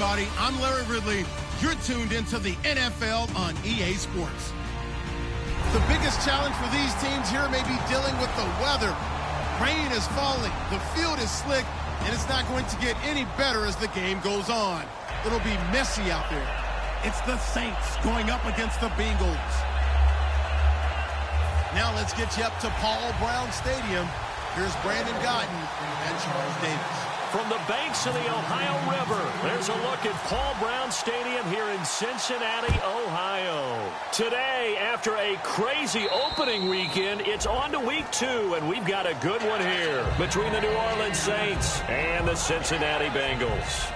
everybody. I'm Larry Ridley. You're tuned into the NFL on EA Sports. The biggest challenge for these teams here may be dealing with the weather. Rain is falling, the field is slick, and it's not going to get any better as the game goes on. It'll be messy out there. It's the Saints going up against the Bengals. Now let's get you up to Paul Brown Stadium. Here's Brandon Gotton and Charles Davis. From the banks of the Ohio River, there's a look at Paul Brown Stadium here in Cincinnati, Ohio. Today, after a crazy opening weekend, it's on to week 2, and we've got a good one here between the New Orleans Saints and the Cincinnati Bengals.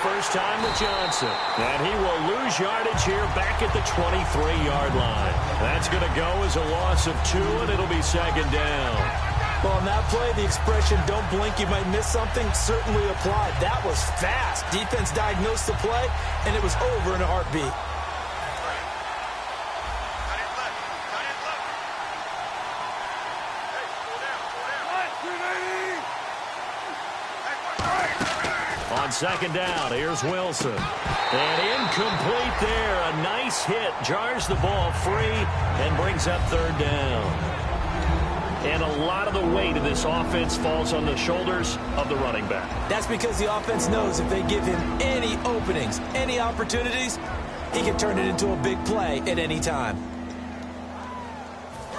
First time with Johnson, and he will lose yardage here back at the 23-yard line. That's going to go as a loss of 2, and it'll be second down. Well, on that play, the expression, don't blink, you might miss something, certainly applied. That was fast. Defense diagnosed the play, and it was over in a heartbeat. On second down, here's Wilson. And incomplete there. A nice hit. Jars the ball free and brings up third down. And a lot of the weight of this offense falls on the shoulders of the running back. That's because the offense knows if they give him any openings, any opportunities, he can turn it into a big play at any time.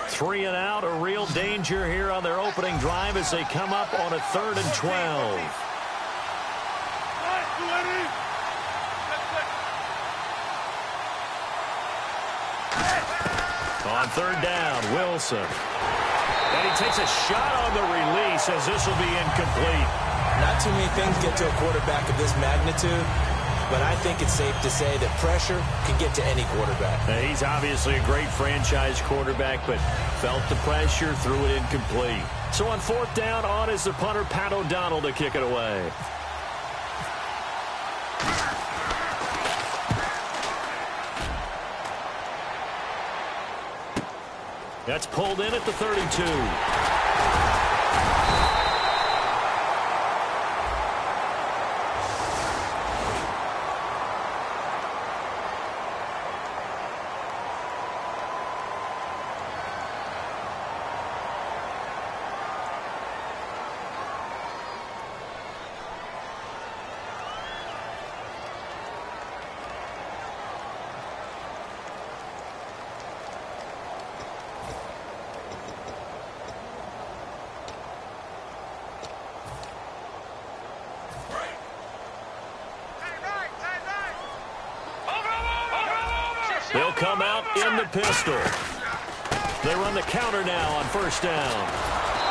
3 and out, a real danger here on their opening drive as they come up on a 3rd and 12. On third down, Wilson. And he takes a shot on the release as this will be incomplete. Not too many things get to a quarterback of this magnitude, but I think it's safe to say that pressure can get to any quarterback. Now, he's obviously a great franchise quarterback, but felt the pressure, threw it incomplete. So on 4th down, on is the punter, Pat O'Donnell, to kick it away. That's pulled in at the 32. They'll come out in the pistol. They run the counter now on 1st down.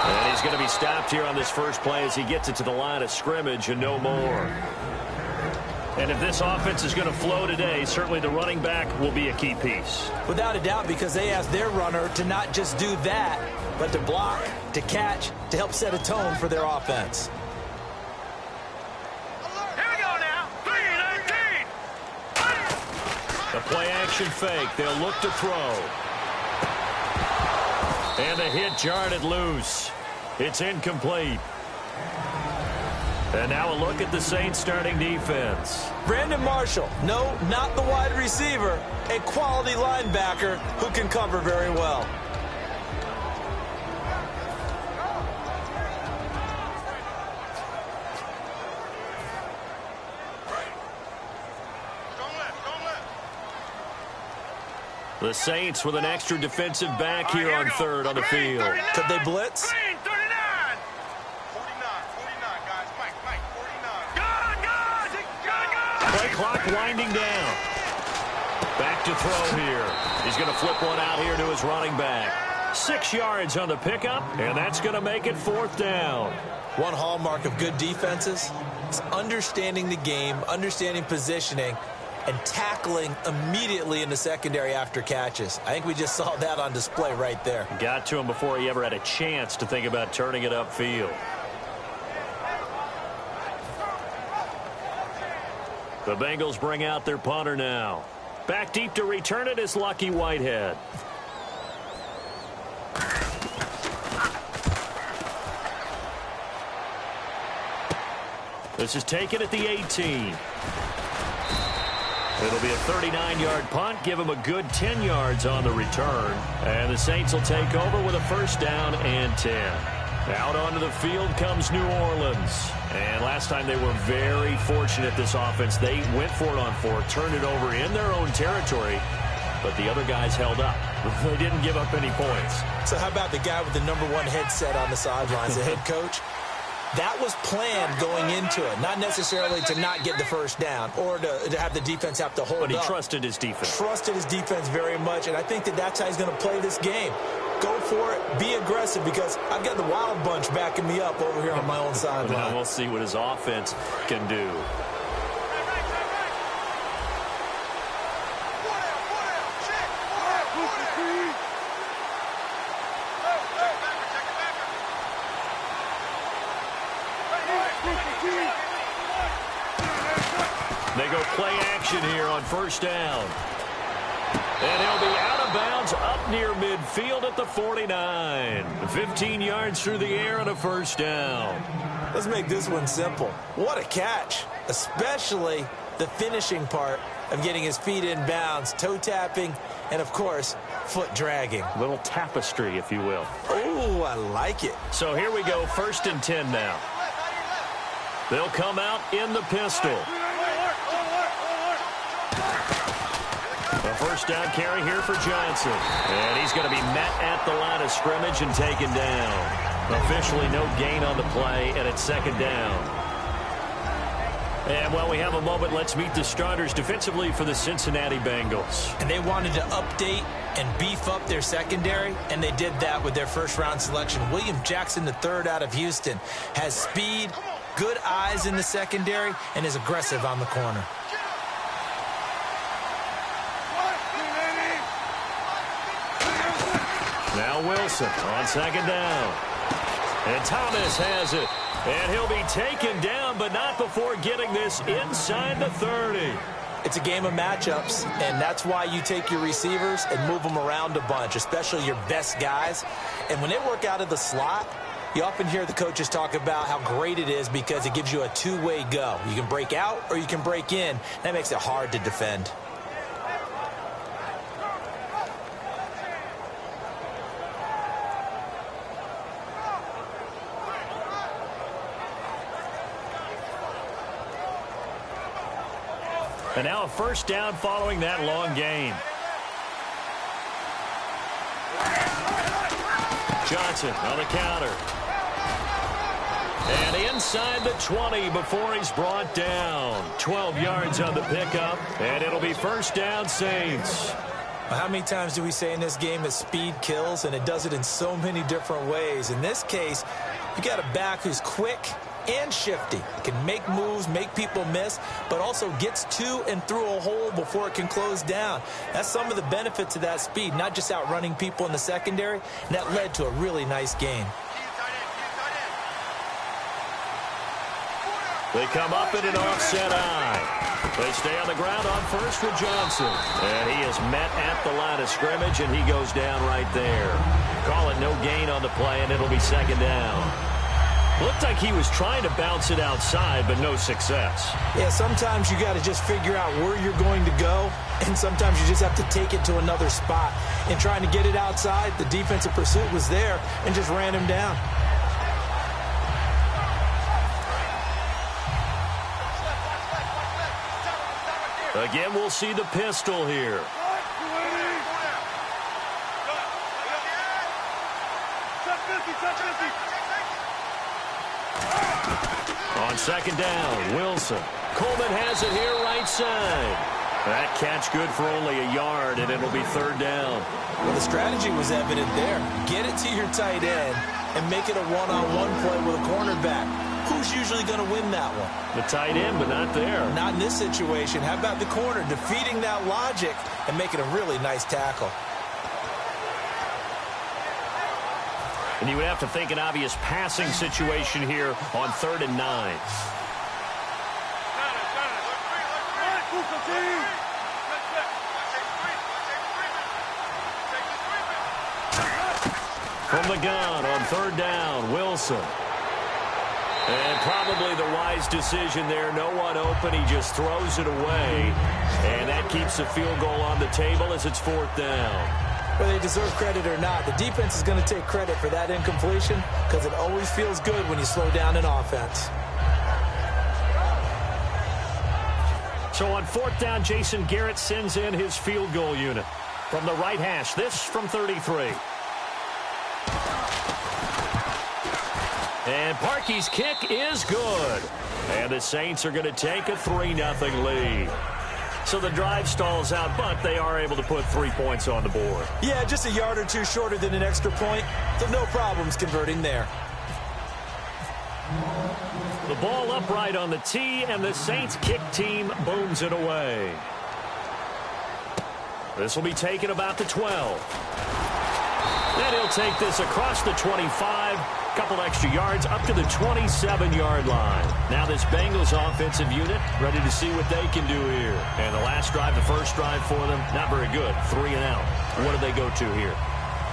And he's going to be stopped here on this first play as he gets it to the line of scrimmage and no more. And if this offense is going to flow today, certainly the running back will be a key piece. Without a doubt, because they asked their runner to not just do that, but to block, to catch, to help set a tone for their offense. The play-action fake. They'll look to throw. And the hit jarred it loose. It's incomplete. And now a look at the Saints starting defense. Brandon Marshall. No, not the wide receiver. A quality linebacker who can cover very well. The Saints with an extra defensive back here on 3rd on the field. Could they blitz? 49, 49, guys. Mike, 49. Play clock winding down. Back to throw here. He's going to flip one out here to his running back. 6 yards on the pickup, and that's going to make it 4th down. One hallmark of good defenses is understanding the game, understanding positioning, and tackling immediately in the secondary after catches. I think we just saw that on display right there. Got to him before he ever had a chance to think about turning it upfield. The Bengals bring out their punter now. Back deep to return it is Lucky Whitehead. This is taken at the 18. It'll be a 39-yard punt. Give him a good 10 yards on the return. And the Saints will take over with a 1st down and 10. Out onto the field comes New Orleans. And last time they were very fortunate, this offense. They went for it on 4th, turned it over in their own territory, but the other guys held up. They didn't give up any points. So how about the guy with the #1 headset on the sidelines, the head coach? That was planned going into it, not necessarily to not get the 1st down or to have the defense have to hold up. But he trusted his defense. Trusted his defense very much, and I think that's how he's going to play this game. Go for it, be aggressive, because I've got the Wild Bunch backing me up over here on my own sideline. Now we'll see what his offense can do. They go play action here on 1st down. And he'll be out of bounds up near midfield at the 49. 15 yards through the air and a 1st down. Let's make this one simple. What a catch, especially the finishing part of getting his feet in bounds, toe tapping, and, of course, foot dragging. A little tapestry, if you will. Oh, I like it. So here we go, 1st and 10 now. They'll come out in the pistol. A 1st down carry here for Johnson. And he's going to be met at the line of scrimmage and taken down. Officially no gain on the play, and it's 2nd down. And while we have a moment, let's meet the starters defensively for the Cincinnati Bengals. And they wanted to update and beef up their secondary, and they did that with their 1st-round selection. William Jackson III out of Houston has speed, good eyes in the secondary, and is aggressive on the corner. Now Wilson on 2nd down. And Thomas has it. And he'll be taken down, but not before getting this inside the 30. It's a game of matchups, and that's why you take your receivers and move them around a bunch, especially your best guys. And when they work out of the slot, you often hear the coaches talk about how great it is because it gives you a two-way go. You can break out or you can break in. That makes it hard to defend. And now a 1st down following that long gain. Johnson on the counter. And inside the 20 before he's brought down. 12 yards on the pickup, and it'll be 1st down Saints. How many times do we say in this game that speed kills, and it does it in so many different ways? In this case, you got a back who's quick and shifty. Can make moves, make people miss, but also gets to and through a hole before it can close down. That's some of the benefits of that speed, not just outrunning people in the secondary, and that led to a really nice gain. They come up in an offset eye. They stay on the ground on 1st with Johnson. And he is met at the line of scrimmage, and he goes down right there. Call it no gain on the play, and it'll be 2nd down. Looked like he was trying to bounce it outside, but no success. Yeah, sometimes you got to just figure out where you're going to go, and sometimes you just have to take it to another spot. In trying to get it outside, the defensive pursuit was there and just ran him down. Again, we'll see the pistol here. On 2nd down, Wilson. Coleman has it here right side. That catch good for only a yard, and it'll be third down. Well, the strategy was evident there. Get it to your tight end and make it a one-on-one play with a cornerback. Who's usually going to win that one? The tight end, but not there. Not in this situation. How about the corner defeating that logic and making a really nice tackle? And you would have to think an obvious passing situation here on 3rd and 9. From the gun on 3rd down, Wilson. And probably the wise decision there. No one open. He just throws it away. And that keeps the field goal on the table as it's 4th down. Whether they deserve credit or not, the defense is going to take credit for that incompletion because it always feels good when you slow down an offense. So on 4th down, Jason Garrett sends in his field goal unit. From the right hash, this from 33. And Parkey's kick is good. And the Saints are going to take a 3-0 lead. So the drive stalls out, but they are able to put 3 points on the board. Yeah, just a yard or two shorter than an extra point, so no problems converting there. The ball upright on the tee, and the Saints kick team booms it away. This will be taken about the 12. And he'll take this across the 25. Couple extra yards up to the 27-yard line. Now this Bengals offensive unit ready to see what they can do here. And the last drive, the first drive for them, not very good. 3 and out. What do they go to here?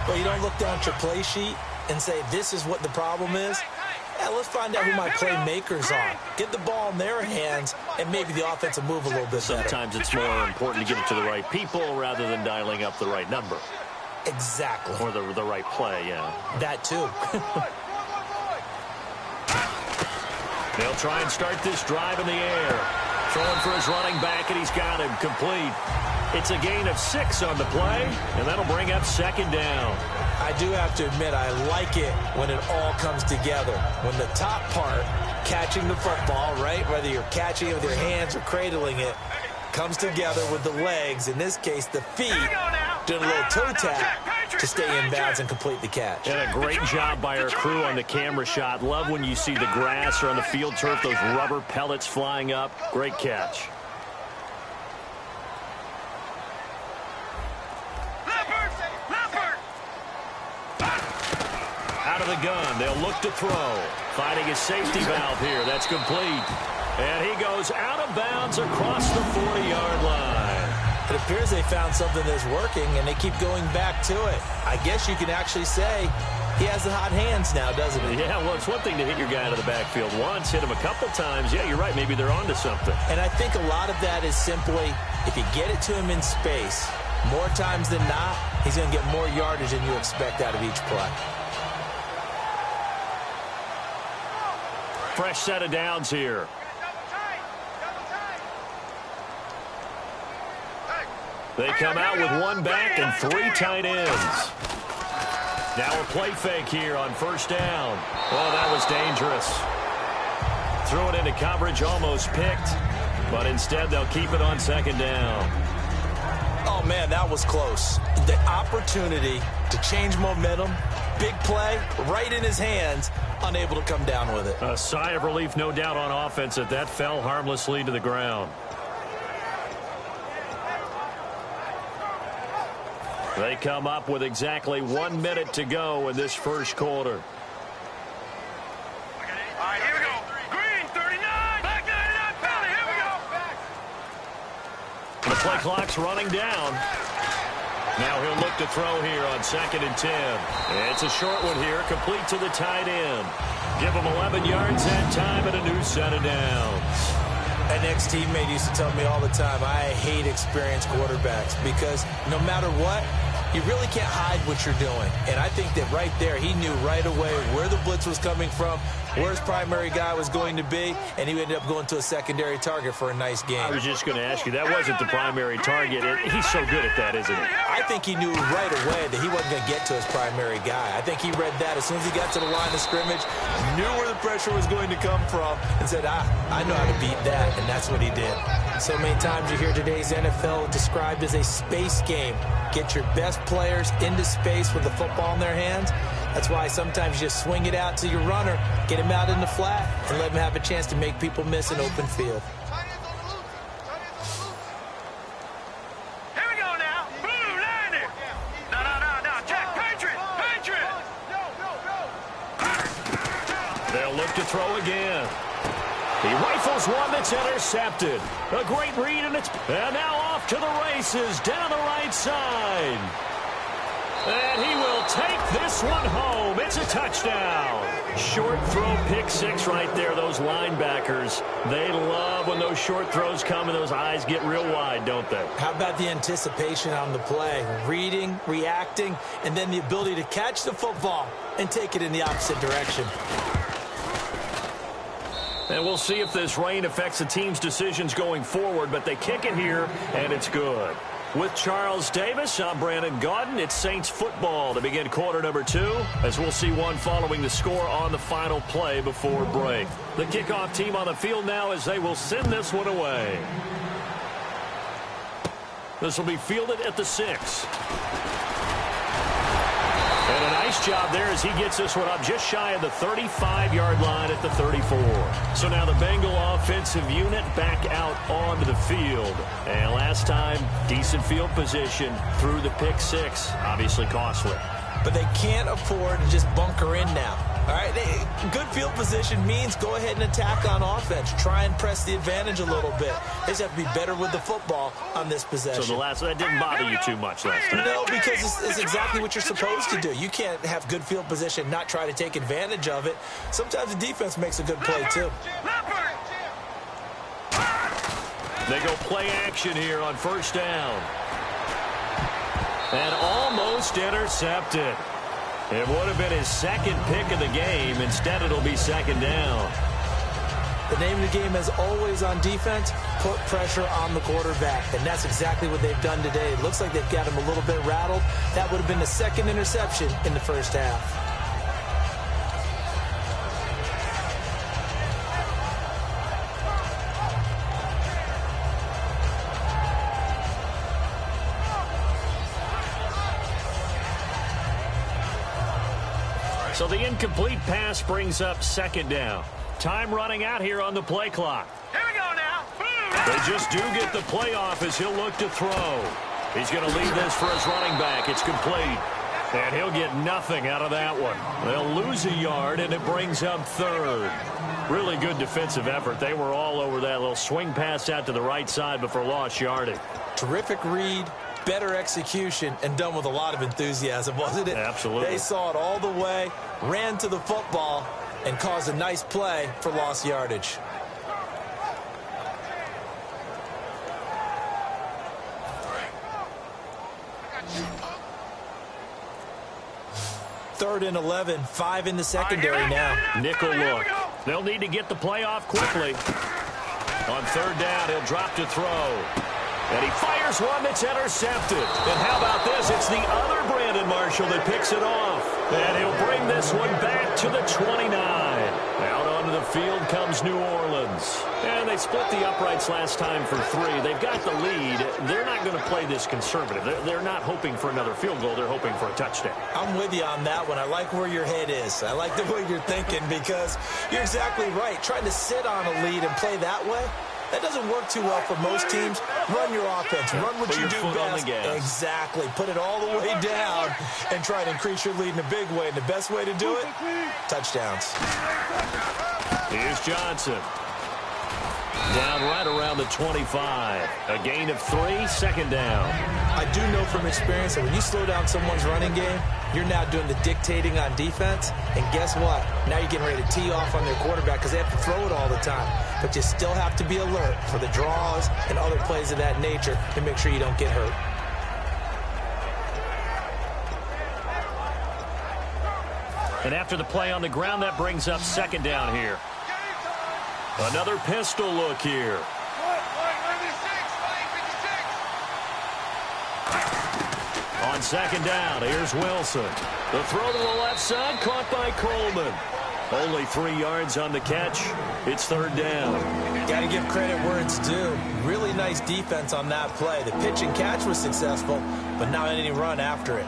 Well, you don't look down at your play sheet and say, this is what the problem is. Yeah, let's find out who my playmakers are. Get the ball in their hands, and maybe the offense will move a little bit better. Sometimes it's more important to get it to the right people rather than dialing up the right number. Exactly. Or the right play, yeah. That too. They'll try and start this drive in the air. Throwing for his running back, and he's got him complete. It's a gain of 6 on the play, and that'll bring up 2nd down. I do have to admit, I like it when it all comes together. When the top part, catching the football, right, whether you're catching it with your hands or cradling it, comes together with the legs, in this case the feet, doing a little toe tap to stay in bounds and complete the catch. And a great job by our crew on the camera shot. Love when you see the grass or on the field turf, those rubber pellets flying up. Great catch. Out of the gun, they'll look to throw. Finding his safety valve here. That's complete. And he goes out of bounds across the 40-yard line. It appears they found something that's working, and they keep going back to it. I guess you can actually say he has the hot hands now, doesn't he? Yeah, well, it's one thing to hit your guy out of the backfield once, hit him a couple times. Yeah, you're right. Maybe they're onto something. And I think a lot of that is simply if you get it to him in space, more times than not, he's going to get more yardage than you expect out of each play. Fresh set of downs here. They come out with 1 back and 3 tight ends. Now a play fake here on 1st down. Oh, that was dangerous. Threw it into coverage, almost picked. But instead, they'll keep it on 2nd down. Oh, man, that was close. The opportunity to change momentum, big play, right in his hands, unable to come down with it. A sigh of relief, no doubt, on offense that that fell harmlessly to the ground. They come up with exactly 1 minute to go in this first quarter. All right, here we go. Green, 39. Back 99, penalty. Here we go. The play clock's running down. Now he'll look to throw here on 2nd and 10. It's a short one here, complete to the tight end. Give him 11 yards that time and a new set of downs. An ex-teammate used to tell me all the time, I hate experienced quarterbacks because no matter what, You really can't hide what you're doing. And I think that right there, he knew right away where the blitz was coming from, where his primary guy was going to be, and he ended up going to a secondary target for a nice game. I was just going to ask you, that wasn't the primary target. He's so good at that, isn't he? I think he knew right away that he wasn't going to get to his primary guy. I think he read that as soon as he got to the line of scrimmage, knew where the pressure was going to come from, and said, I know how to beat that, and that's what he did. So many times you hear today's NFL described as a space game. Get your best players into space with the football in their hands. That's why sometimes you just swing it out to your runner, get him out in the flat, and let him have a chance to make people miss an open field. Here we go now. Blue, line it. No, Jack, Patriot. They'll look to throw again. He rifles one that's intercepted. A great read, and now off to the races down the right side. And he will take this one home. It's a touchdown. Short throw, pick six right there. Those linebackers, they love when those short throws come and those eyes get real wide, don't they? How about the anticipation on the play? Reading, reacting, and then the ability to catch the football and take it in the opposite direction. And we'll see if this rain affects the team's decisions going forward, but they kick it here, and it's good. With Charles Davis, I'm Brandon Gaudin. It's Saints football to begin quarter number 2, as we'll see one following the score on the final play before break. The kickoff team on the field now as they will send this one away. This will be fielded at the 6. And a nice job there as he gets this one up just shy of the 35-yard line at the 34. So now the Bengal offensive unit back out onto the field. And last time, decent field position through the pick 6. Obviously costly. But they can't afford to just bunker in now. All right, good field position means go ahead and attack on offense. Try and press the advantage a little bit. They just have to be better with the football on this possession. So that didn't bother you too much last time? No, because it's exactly what you're supposed to do. You can't have good field position, not try to take advantage of it. Sometimes the defense makes a good play, too. They go play action here on first down. And almost intercepted. It would have been his second pick of the game. Instead, it'll be second down. The name of the game is always on defense, put pressure on the quarterback. And that's exactly what they've done today. It looks like they've got him a little bit rattled. That would have been the second interception in the first half. So the incomplete pass brings up second down. Time running out here on the play clock. Here we go now. They just do get the play off as he'll look to throw. He's going to leave this for his running back. It's complete. And he'll get nothing out of that one. They'll lose a yard, and it brings up third. Really good defensive effort. They were all over that little swing pass out to the right side before lost yardage. Terrific read. Better execution, and done with a lot of enthusiasm, wasn't it? Absolutely. They saw it all the way, ran to the football, and caused a nice play for lost yardage. Third and 11, 5 in the secondary now. Nickel look. They'll need to get the play off quickly. On third down, he'll drop to throw. And he fires one that's intercepted. And how about this? It's the other Brandon Marshall that picks it off. And he'll bring this one back to the 29. Out onto the field comes New Orleans. And they split the uprights last time for 3. They've got the lead. They're not going to play this conservative. They're not hoping for another field goal. They're hoping for a touchdown. I'm with you on that one. I like where your head is. I like the way you're thinking because you're exactly right. Trying to sit on a lead and play that way, that doesn't work too well for most teams. Run your offense. Run what you do best. Exactly. Put it all the way down and try to increase your lead in a big way. And the best way to do it, touchdowns. Here's Johnson. Down right around the 25. A gain of 3, second down. I do know from experience that when you slow down someone's running game, you're now doing the dictating on defense. And guess what? Now you're getting ready to tee off on their quarterback because they have to throw it all the time. But you still have to be alert for the draws and other plays of that nature to make sure you don't get hurt. And after the play on the ground, that brings up second down here. Another pistol look here. On second down, here's Wilson. The throw to the left side, caught by Coleman. Only 3 yards on the catch. It's third down. Got to give credit where it's due. Really nice defense on that play. The pitch and catch was successful, but not any run after it.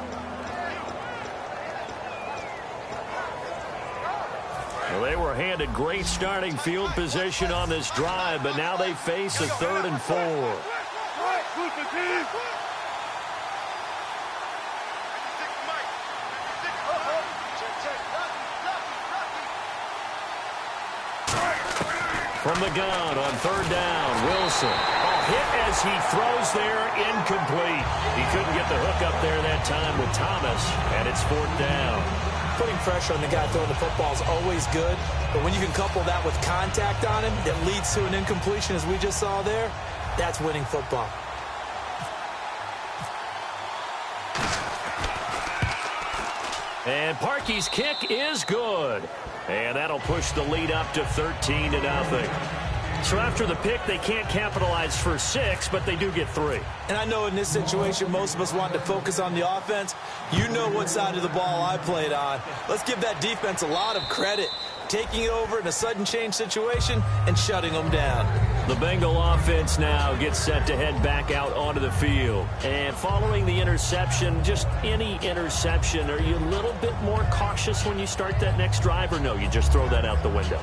Well, they were handed great starting field position on this drive, but now they face a 3rd and 4. From the gun on third down, Wilson. Hit as he throws there, incomplete. He couldn't get the hook up there that time with Thomas, and it's 4th down. Putting pressure on the guy throwing the football is always good, but when you can couple that with contact on him that leads to an incompletion, as we just saw there, that's winning football. And Parkey's kick is good. And that'll push the lead up to 13-0. So after the pick, they can't capitalize for 6, but they do get 3. And I know in this situation, most of us want to focus on the offense. You know what side of the ball I played on. Let's give that defense a lot of credit. Taking it over in a sudden change situation and shutting them down. The Bengal offense now gets set to head back out onto the field. And following the interception, just any interception, are you a little bit more cautious when you start that next drive, or no, you just throw that out the window?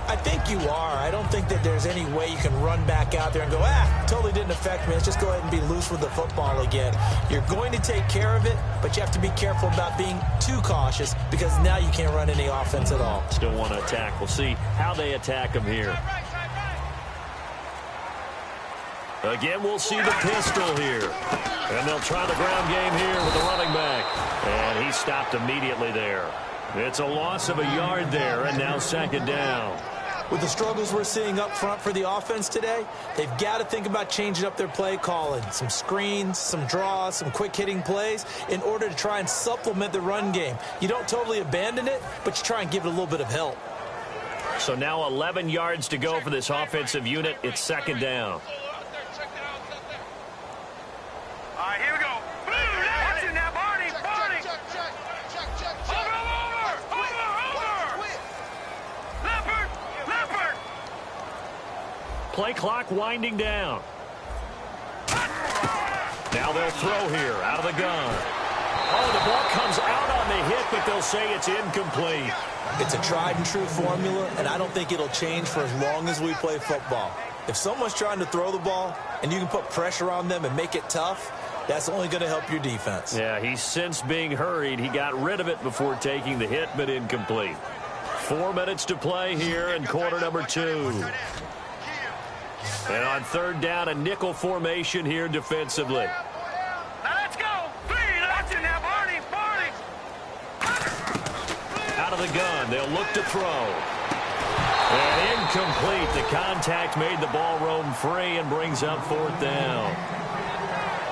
I think you are. I don't think that there's any way you can run back out there and go, totally didn't affect me. Let's just go ahead and be loose with the football again. You're going to take care of it, but you have to be careful about being too cautious because now you can't run any offense at all. Still want to attack. We'll see how they attack them here. Again, we'll see the pistol here. And they'll try the ground game here with the running back. And he stopped immediately there. It's a loss of a yard there, and now second down. With the struggles we're seeing up front for the offense today, they've got to think about changing up their play calling. Some screens, some draws, some quick-hitting plays in order to try and supplement the run game. You don't totally abandon it, but you try and give it a little bit of help. So now 11 yards to go for this offensive unit. It's second down. All right, here we go. Watch it now, Barney. Over. Leopard. Play clock winding down. Now they'll throw here out of the gun. Oh, the ball comes out on the hit, but they'll say it's incomplete. It's a tried and true formula, and I don't think it'll change for as long as we play football. If someone's trying to throw the ball and you can put pressure on them and make it tough, that's only going to help your defense. Yeah, he's since being hurried. He got rid of it before taking the hit, but incomplete. 4 minutes to play here in quarter number 2. And on third down, a nickel formation here defensively. Now let's go. 3. Watch it now, Barney. Out of the gun, they'll look to throw. And incomplete. The contact made the ball roam free and brings up fourth down.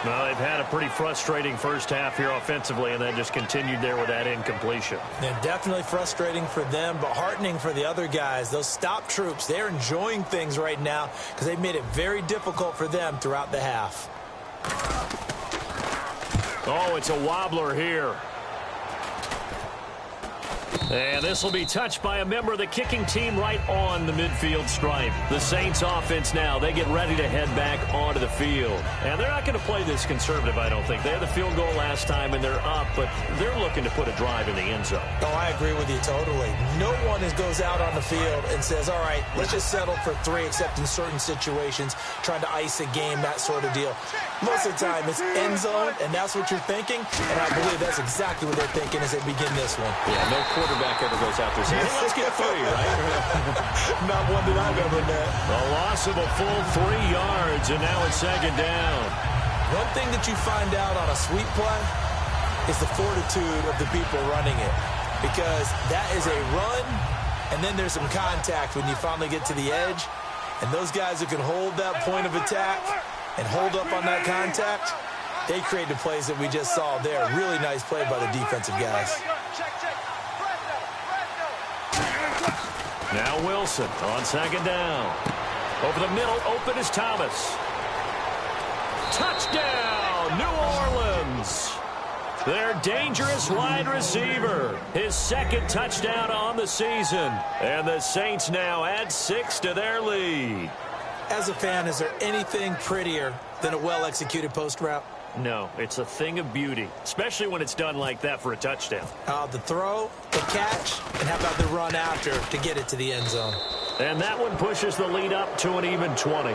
Well, they've had a pretty frustrating first half here offensively, and then just continued there with that incompletion. Yeah, definitely frustrating for them, but heartening for the other guys. Those stop troops, they're enjoying things right now because they've made it very difficult for them throughout the half. Oh, it's a wobbler here. And this will be touched by a member of the kicking team right on the midfield stripe. The Saints offense now, they get ready to head back onto the field. And they're not going to play this conservative, I don't think. They had the field goal last time, and they're up, but they're looking to put a drive in the end zone. Oh, I agree with you totally. No one goes out on the field and says, all right, let's just settle for 3, except in certain situations, trying to ice a game, that sort of deal. Most of the time, it's end zone, and that's what you're thinking, and I believe that's exactly what they're thinking as they begin this one. Yeah, no quarterback ever goes out there saying, hey, let's get 3, right? Not one that I've ever met. A loss of a full 3 yards, and now it's second down. One thing that you find out on a sweep play is the fortitude of the people running it, because that is a run, and then there's some contact when you finally get to the edge, and those guys who can hold that point of attack and hold up on that contact, they create the plays that we just saw there. Really nice play by the defensive guys. Now Wilson on second down. Over the middle, open is Thomas. Touchdown, New Orleans. Their dangerous wide receiver. His second touchdown on the season. And the Saints now add 6 to their lead. As a fan, is there anything prettier than a well-executed post route? No, it's a thing of beauty, especially when it's done like that for a touchdown. The throw, the catch, and how about the run after to get it to the end zone? And that one pushes the lead up to an even 20.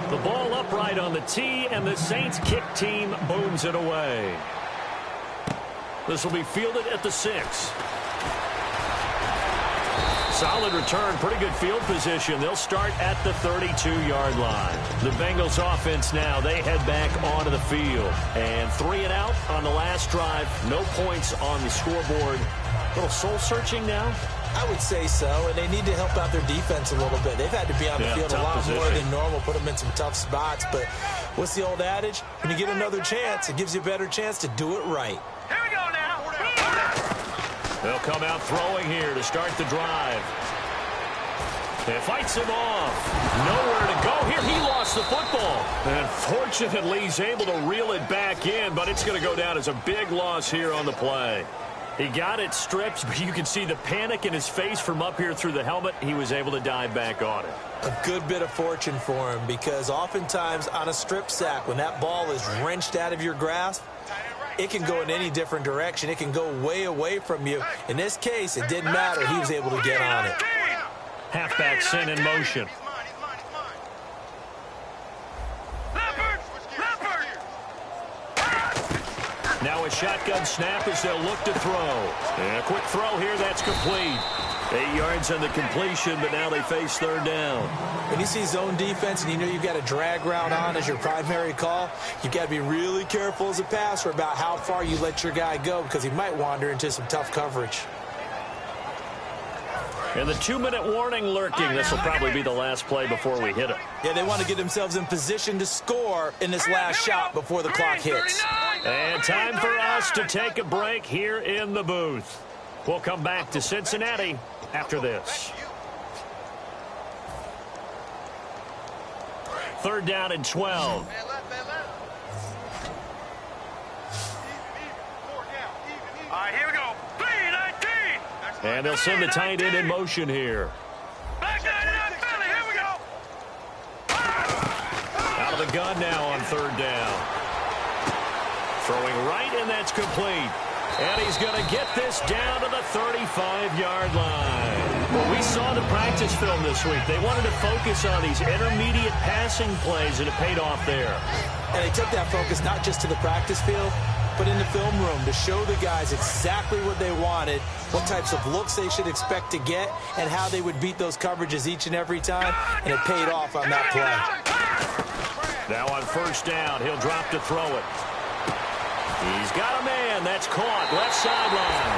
The ball upright on the tee, and the Saints kick team booms it away. This will be fielded at the 6. Solid return, pretty good field position. They'll start at the 32-yard line. The Bengals offense now, they head back onto the field. And 3 and out on the last drive. No points on the scoreboard. A little soul-searching now? I would say so, and they need to help out their defense a little bit. They've had to be on the field a lot more than normal, put them in some tough spots. But what's the old adage? When you get another chance, it gives you a better chance to do it right. Here we go now. They'll come out throwing here to start the drive. It fights him off. Nowhere to go here. He lost the football. And fortunately, he's able to reel it back in, but it's going to go down as a big loss here on the play. He got it stripped, but you can see the panic in his face from up here through the helmet. He was able to dive back on it. A good bit of fortune for him, because oftentimes on a strip sack, when that ball is wrenched out of your grasp, it can go in any different direction. It can go way away from you. In this case, it didn't matter. He was able to get on it. Halfback sent in motion. Now a shotgun snap as they'll look to throw. And a quick throw here, that's complete. 8 yards on the completion, but now they face third down. When you see zone defense and you know you've got a drag route on as your primary call, you've got to be really careful as a passer about how far you let your guy go, because he might wander into some tough coverage. And the 2-minute warning lurking. This will probably be the last play before we hit it. Yeah, they want to get themselves in position to score in this last shot before the clock hits. And time for us to take a break here in the booth. We'll come back to Cincinnati after this. Third down and 12. All right, here we go. 3-19. And they'll send the tight end in motion here. Back 99, Philly. Here we go. Out of the gun now on third down. Throwing right, and that's complete. And he's going to get this down to the 35-yard line. Well, we saw the practice film this week. They wanted to focus on these intermediate passing plays, and it paid off there. And they took that focus not just to the practice field, but in the film room to show the guys exactly what they wanted, what types of looks they should expect to get, and how they would beat those coverages each and every time, and it paid off on that play. Now on first down, he'll drop to throw it. He's got a man. That's caught. Left sideline.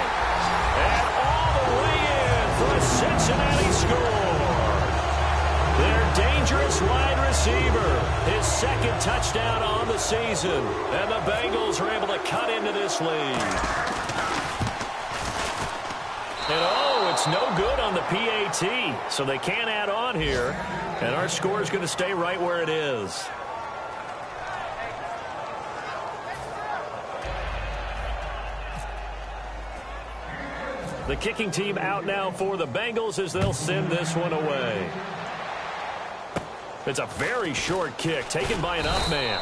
And all the way in for a Cincinnati score. Their dangerous wide receiver. His second touchdown on the season. And the Bengals are able to cut into this lead. And oh, it's no good on the PAT. So they can't add on here. And our score is going to stay right where it is. The kicking team out now for the Bengals as they'll send this one away. It's a very short kick taken by an up man.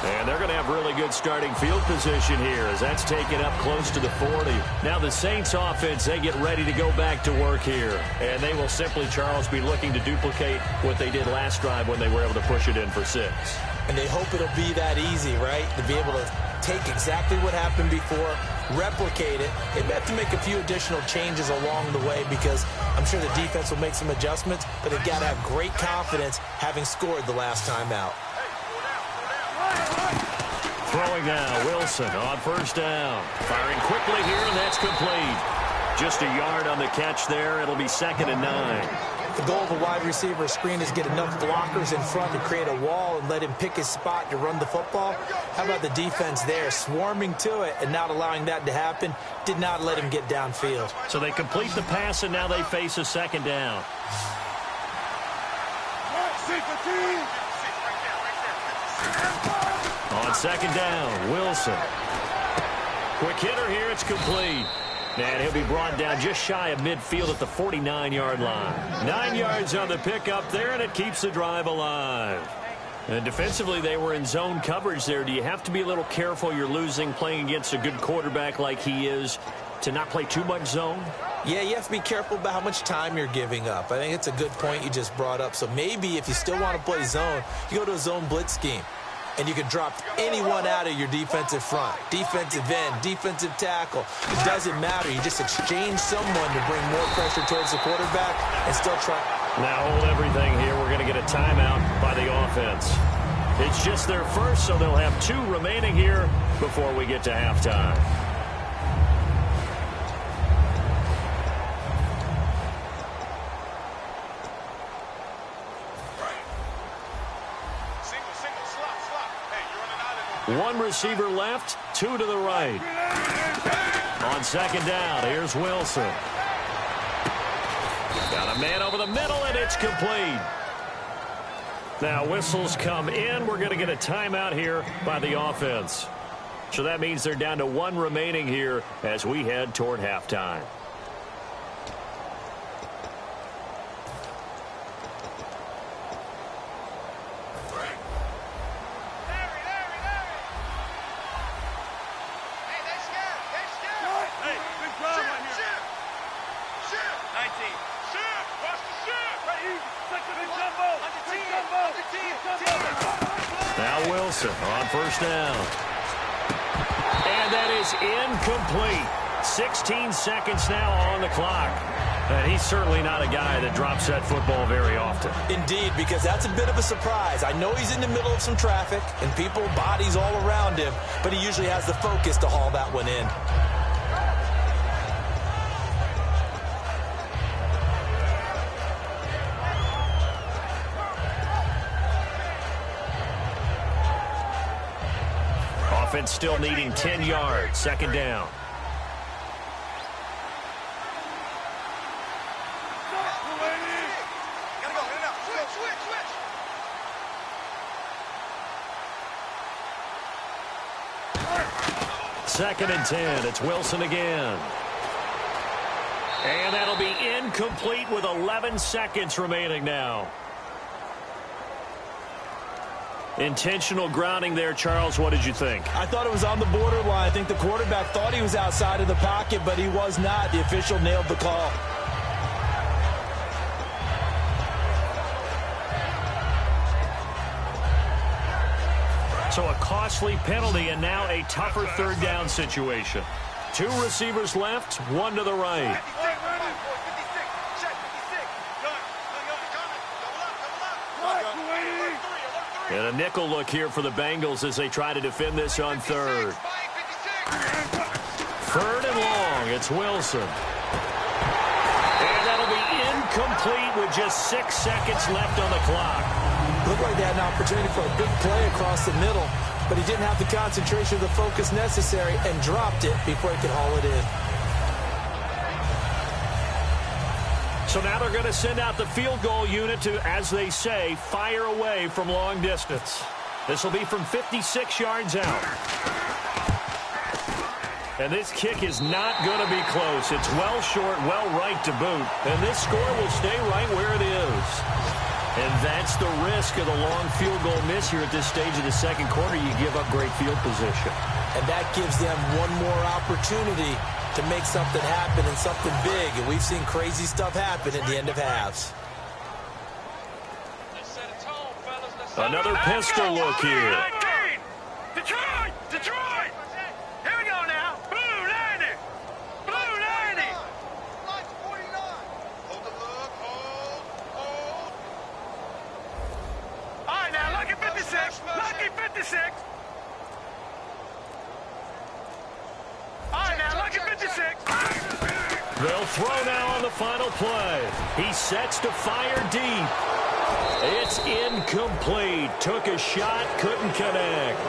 And they're going to have really good starting field position here as that's taken up close to the 40. Now the Saints offense, they get ready to go back to work here. And they will simply, Charles, be looking to duplicate what they did last drive when they were able to push it in for 6. And they hope it'll be that easy, right? To be able to take exactly what happened before, replicate it. They may have to make a few additional changes along the way because I'm sure the defense will make some adjustments, but they've got to have great confidence having scored the last time out. Throwing now, Wilson on first down. Firing quickly here, and that's complete. Just a yard on the catch there. It'll be 2nd and 9. The goal of a wide receiver screen is get enough blockers in front to create a wall and let him pick his spot to run the football. How about the defense there, swarming to it and not allowing that to happen? Did not let him get downfield. So they complete the pass, and now they face a second down. On second down, Wilson. Quick hitter here, it's complete. And he'll be brought down just shy of midfield at the 49-yard line. 9 yards on the pickup there, and it keeps the drive alive. And defensively, they were in zone coverage there. Do you have to be a little careful? You're losing playing against a good quarterback like he is to not play too much zone? Yeah, you have to be careful about how much time you're giving up. I think it's a good point you just brought up. So maybe if you still want to play zone, you go to a zone blitz scheme. And you can drop anyone out of your defensive front. Defensive end, defensive tackle. It doesn't matter. You just exchange someone to bring more pressure towards the quarterback and still try. Now hold everything here. We're going to get a timeout by the offense. It's just their first, so they'll have 2 remaining here before we get to halftime. One receiver left, 2 to the right. On second down, here's Wilson. Got a man over the middle, and it's complete. Now whistles come in. We're going to get a timeout here by the offense. So that means they're down to 1 remaining here as we head toward halftime. Now Wilson on first down. And that is incomplete. 16 seconds now on the clock. And he's certainly not a guy that drops that football very often. Indeed, because that's a bit of a surprise. I know he's in the middle of some traffic and people, bodies all around him, but he usually has the focus to haul that one in. Offense still needing 10 yards. Second down. Second and 10. It's Wilson again. And that'll be incomplete with 11 seconds remaining now. Intentional grounding there, Charles. What did you think? I thought it was on the borderline. I think the quarterback thought he was outside of the pocket, but he was not. The official nailed the call. So a costly penalty and now a tougher third down situation. 2 receivers left, 1 to the right. And a nickel look here for the Bengals as they try to defend this on third. Third and long, it's Wilson. And that'll be incomplete with just 6 seconds left on the clock. Looked like they had an opportunity for a big play across the middle, but he didn't have the concentration or the focus necessary and dropped it before he could haul it in. So now they're going to send out the field goal unit to, as they say, fire away from long distance. This will be from 56 yards out. And this kick is not going to be close. It's well short, well right to boot. And this score will stay right where it is. And that's the risk of the long field goal miss here at this stage of the second quarter. You give up great field position. And that gives them one more opportunity to make something happen and something big. And we've seen crazy stuff happen at the end of halves. Another pistol look here. Detroit! Detroit! Here we go now. Blue 90! Blue 90! Hold the look, hold. All right, now, lucky 56. Lucky 56. All right, now, lucky 56. They'll throw now on the final play. He sets to fire deep. It's incomplete. Took a shot, couldn't connect.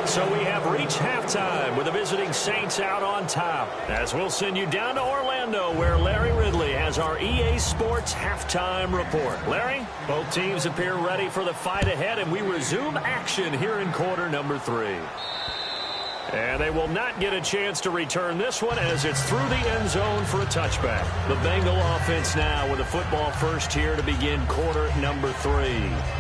So we have reached halftime with the visiting Saints out on top. As we'll send you down to Orlando, where Larry Ridley has our EA Sports halftime report. Larry, both teams appear ready for the fight ahead, and we resume action here in quarter number 3. And they will not get a chance to return this one as it's through the end zone for a touchback. The Bengal offense now with a football first here to begin quarter number 3.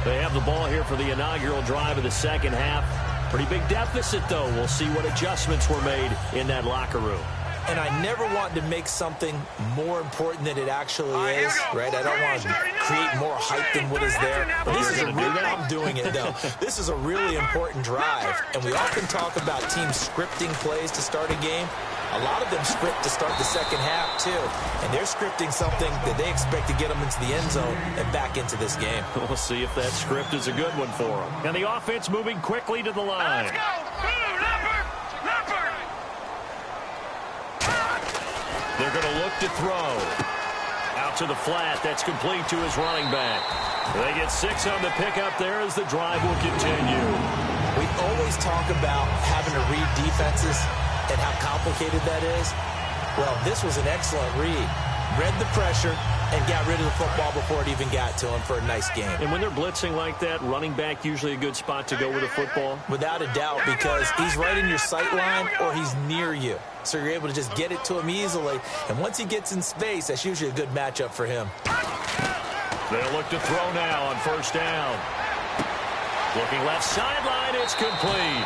They have the ball here for the inaugural drive of the second half. Pretty big deficit, though. We'll see what adjustments were made in that locker room. And I never want to make something more important than it actually is, right? I don't want to create more hype than what is there. But this is I'm doing it, though. This is a really important drive. And we often talk about teams scripting plays to start a game. A lot of them script to start the second half, too. And they're scripting something that they expect to get them into the end zone and back into this game. We'll see if that script is a good one for them. And the offense moving quickly to the line. Let's go! They're going to look to throw. Out to the flat. That's complete to his running back. They get 6 on the pickup there as the drive will continue. We always talk about having to read defenses and how complicated that is. Well, this was an excellent read. Read the pressure and got rid of the football before it even got to him for a nice game. And when they're blitzing like that, running back usually a good spot to go with the football? Without a doubt, because he's right in your sight line or he's near you. So you're able to just get it to him easily. And once he gets in space, that's usually a good matchup for him. They'll look to throw now on first down. Looking left sideline, it's complete.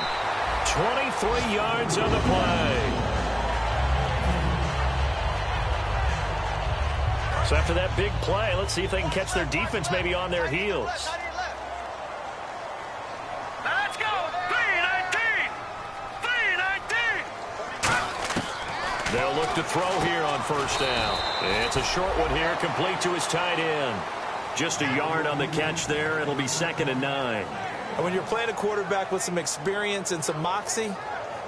23 yards on the play. So after that big play, let's see if they can catch their defense maybe on their heels. Let's go! 3-19! 3-19! They'll look to throw here on first down. It's a short one here, complete to his tight end. Just a yard on the catch there. It'll be 2nd and 9. And when you're playing a quarterback with some experience and some moxie,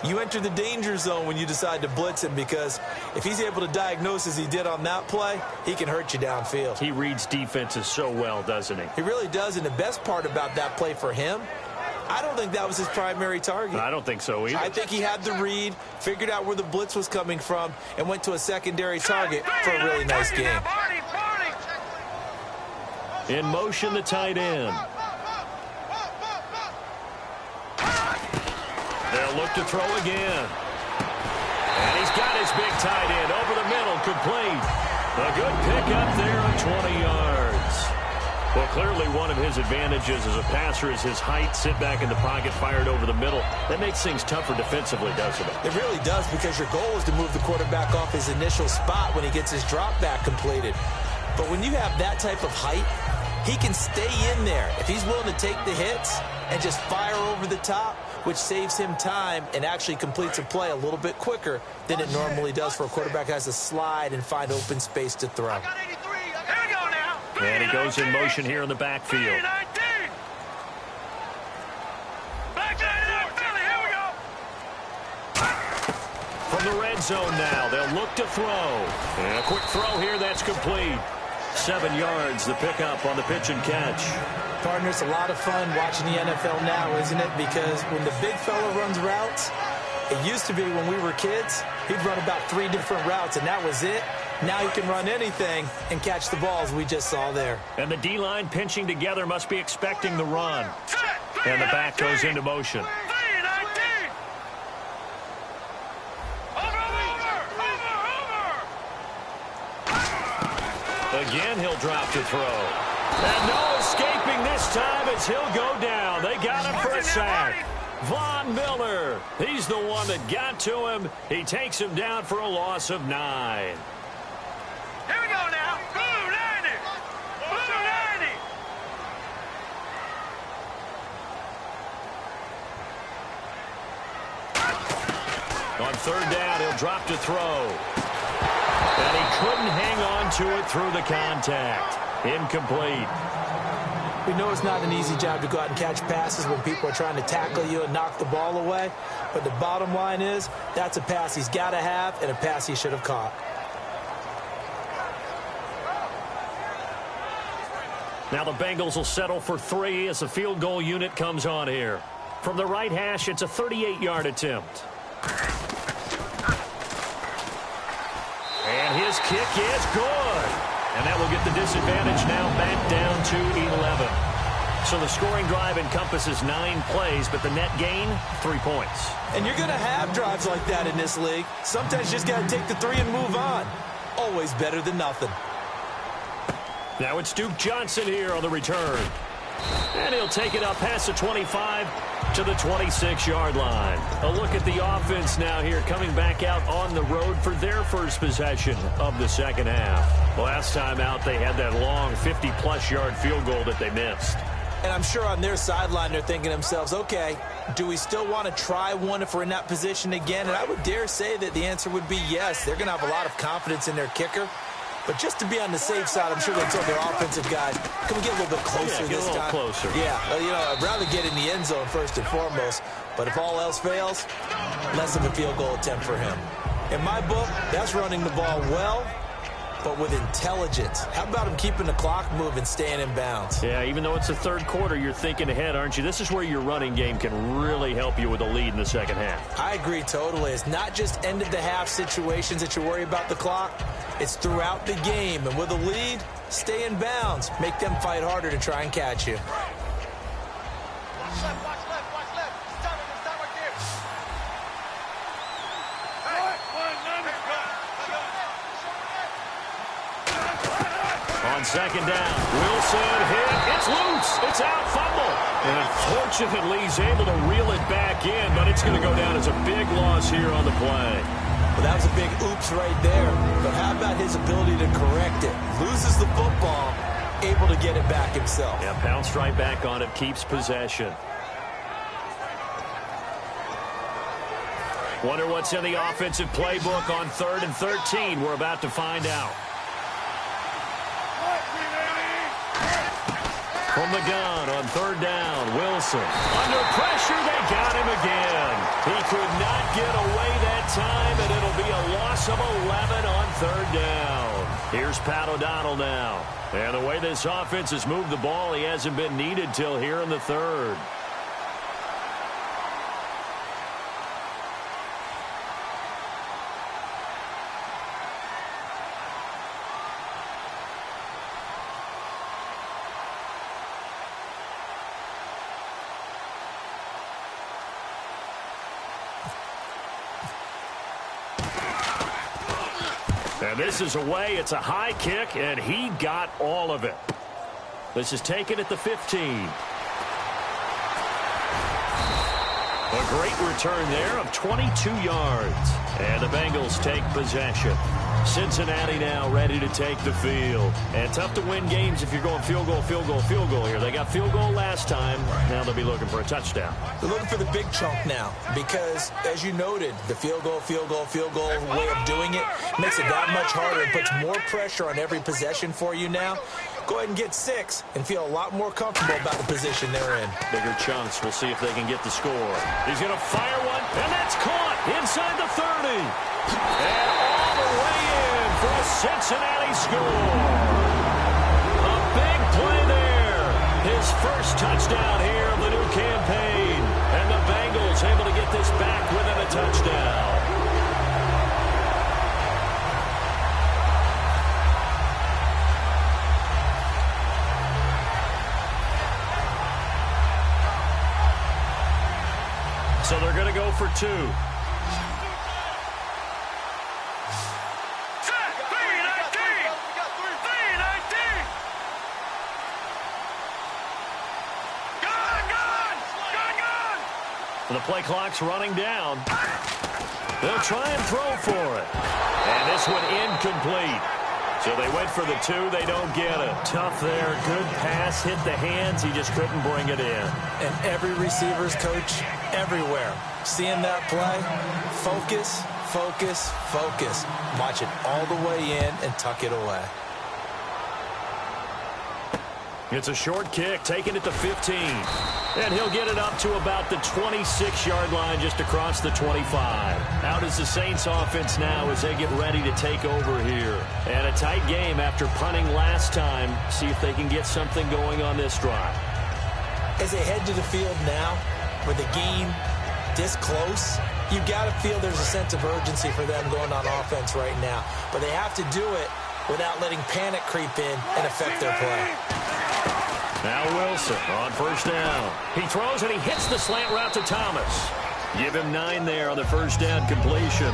you enter the danger zone when you decide to blitz him, because if he's able to diagnose as he did on that play, he can hurt you downfield. He reads defenses so well, doesn't he? He really does, and the best part about that play for him, I don't think that was his primary target. I don't think so either. I think he had the read, figured out where the blitz was coming from, and went to a secondary target for a really nice game. In motion, the tight end. They'll look to throw again. And he's got his big tight end over the middle, complete. A good pickup there of 20 yards. Well, clearly one of his advantages as a passer is his height. Sit back in the pocket, fired over the middle. That makes things tougher defensively, doesn't it? It really does, because your goal is to move the quarterback off his initial spot when he gets his drop back completed. But when you have that type of height, he can stay in there if he's willing to take the hits and just fire over the top, which saves him time and actually completes a play a little bit quicker than it normally does for a quarterback who has to slide and find open space to throw. And he goes in motion here in the backfield. From the red zone now, they'll look to throw. And a quick throw here, that's complete. 7 yards, the pickup on the pitch and catch. Partner, it's a lot of fun watching the NFL now, isn't it? Because when the big fella runs routes, it used to be when we were kids, he'd run about 3 different routes, and that was it. Now he can run anything and catch the balls we just saw there. And the D-line pinching together must be expecting the run. And the back goes into motion. Again, he'll drop to throw. And no escaping this time as he'll go down. They got him for a sack. Von Miller, he's the one that got to him. He takes him down for a loss of 9. Here we go now. Blue 90. Blue 90. On third down, he'll drop to throw. And he couldn't hang on to it through the contact. Incomplete. We know it's not an easy job to go out and catch passes when people are trying to tackle you and knock the ball away. But the bottom line is, that's a pass he's got to have and a pass he should have caught. Now the Bengals will settle for 3 as the field goal unit comes on here. From the right hash, it's a 38-yard attempt. And his kick is good. And that will get the disadvantage now back down to 11. So the scoring drive encompasses 9 plays, but the net gain, 3 points. And you're going to have drives like that in this league. Sometimes you just got to take the 3 and move on. Always better than nothing. Now it's Duke Johnson here on the return. And he'll take it up past the 25 to the 26-yard line. A look at the offense now here, coming back out on the road for their first possession of the second half. Last time out, they had that long 50-plus yard field goal that they missed. And I'm sure on their sideline they're thinking to themselves, okay, do we still want to try one if we're in that position again? And I would dare say that the answer would be yes. They're going to have a lot of confidence in their kicker. But just to be on the safe side, I'm sure they told their offensive guys, can we get a little bit closer this time? Closer. Yeah, I'd rather get in the end zone first and foremost. But if all else fails, less of a field goal attempt for him. In my book, that's running the ball well, but with intelligence. How about him keeping the clock moving, staying in bounds? Yeah, even though it's the third quarter, you're thinking ahead, aren't you? This is where your running game can really help you with a lead in the second half. I agree totally. It's not just end-of-the-half situations that you worry about the clock. It's throughout the game. And with a lead, stay in bounds. Make them fight harder to try and catch you. Watch left, watch left, watch left. Stop right there. On second down, Wilson hit. It's loose. It's out, fumble. And unfortunately, he's able to reel it back in, but it's going to go down as a big loss here on the play. Well, that was a big oops right there. But how about his ability to correct it? Loses the football, able to get it back himself. Yeah, pounced right back on it, keeps possession. Wonder what's in the offensive playbook on 3rd and 13. We're about to find out. From the gun on 3rd down, Wilson. Under pressure, they got him again. He could not get away that time, and it'll be a loss of 11 on 3rd down. Here's Pat O'Donnell now. And the way this offense has moved the ball, he hasn't been needed till here in the 3rd. And this is away. It's a high kick, and he got all of it. This is taken at the 15. A great return there of 22 yards. And the Bengals take possession. Cincinnati now ready to take the field. And tough to win games if you're going field goal, field goal, field goal here. They got field goal last time. Now they'll be looking for a touchdown. They're looking for the big chunk now because, as you noted, the field goal way of doing it makes it that much harder and puts more pressure on every possession for you now. Go ahead and get 6 and feel a lot more comfortable about the position they're in. Bigger chunks. We'll see if they can get the score. He's going to fire one, and that's caught inside the 30. And all the way in for a Cincinnati score. A big play there. His first touchdown here of the new campaign. And the Bengals able to get this back within a touchdown. So they're going to go for 2. The play clock's running down. They'll try and throw for it. And this one incomplete. So they went for the 2. They don't get it. Tough there. Good pass. Hit the hands. He just couldn't bring it in. And every receiver's coach everywhere. Seeing that play, focus, focus, focus. Watch it all the way in and tuck it away. It's a short kick, taken at the 15. And he'll get it up to about the 26-yard line, just across the 25. Out is the Saints offense now as they get ready to take over here. And a tight game after punting last time. See if they can get something going on this drive. As they head to the field now, with the game this close, you've got to feel there's a sense of urgency for them going on offense right now. But they have to do it without letting panic creep in and affect their play. Now Wilson on first down. He throws and he hits the slant route to Thomas. Give him 9 there on the first down completion.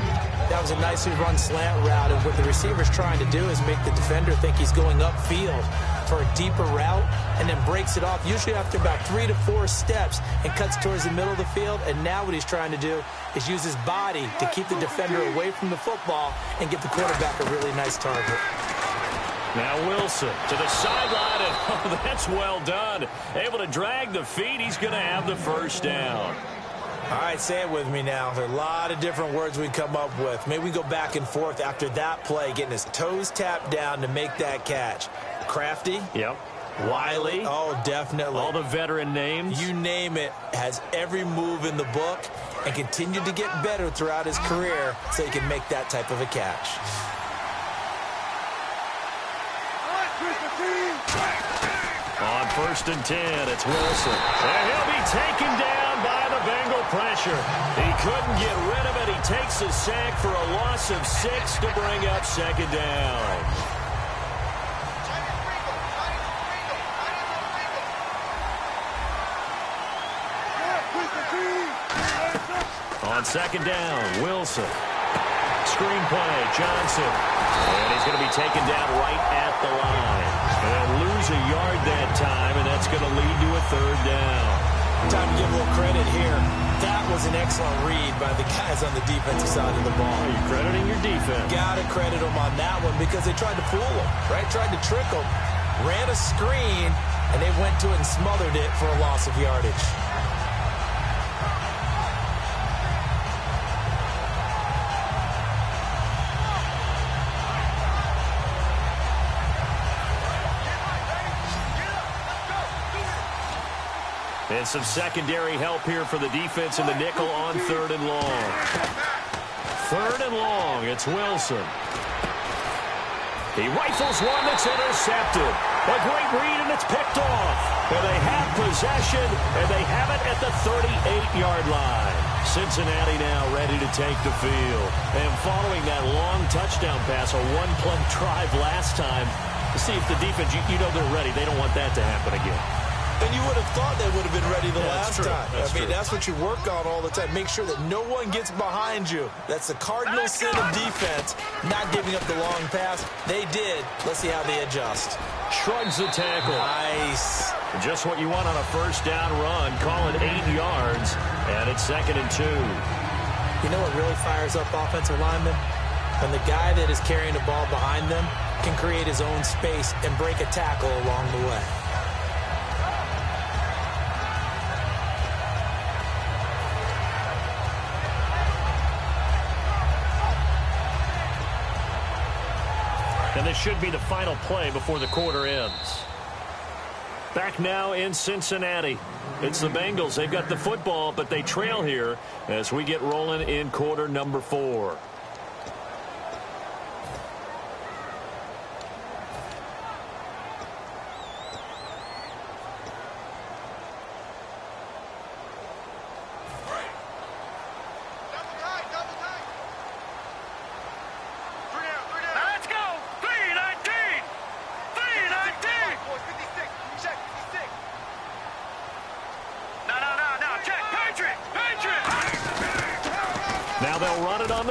That was a nicely run slant route, and what the receiver's trying to do is make the defender think he's going upfield for a deeper route and then breaks it off, usually after about 3 to 4 steps, and cuts towards the middle of the field. And now what he's trying to do is use his body to keep the defender away from the football and give the quarterback a really nice target. Now Wilson to the sideline, and oh, that's well done. Able to drag the feet. He's going to have the first down. All right, say it with me now. There are a lot of different words we come up with. Maybe we go back and forth after that play, getting his toes tapped down to make that catch. Crafty? Yep. Wiley? Oh, definitely. All the veteran names? You name it. Has every move in the book and continued to get better throughout his career so he can make that type of a catch. On first and 10, it's Wilson. And he'll be taken down by the Bengal pressure. He couldn't get rid of it. He takes a sack for a loss of 6 to bring up second down. On second down, Wilson. Screen play, Johnson. And he's going to be taken down right at the line. They'll lose a yard that time, and that's going to lead to a third down. Time to give a little credit here. That was an excellent read by the guys on the defensive side of the ball. Are you crediting your defense? Got to credit them on that one because they tried to fool them, right? Tried to trick them. Ran a screen, and they went to it and smothered it for a loss of yardage. And some secondary help here for the defense in the nickel on third and long. Third and long, it's Wilson. He rifles one that's intercepted. A great read, and it's picked off. And they have possession, and they have it at the 38-yard line. Cincinnati now ready to take the field. And following that long touchdown pass, a one-play drive last time, to see if the defense, you know they're ready. They don't want that to happen again. And you would have thought they would have been ready the last time. I mean, that's what you work on all the time. Make sure that no one gets behind you. That's the cardinal sin of defense, not giving up the long pass. They did. Let's see how they adjust. Shrugs the tackle. Nice. Just what you want on a first down run. Call it 8 yards, and it's 2nd and 2. You know what really fires up offensive linemen? When the guy that is carrying the ball behind them can create his own space and break a tackle along the way. And this should be the final play before the quarter ends. Back now in Cincinnati. It's the Bengals. They've got the football, but they trail here as we get rolling in quarter number 4.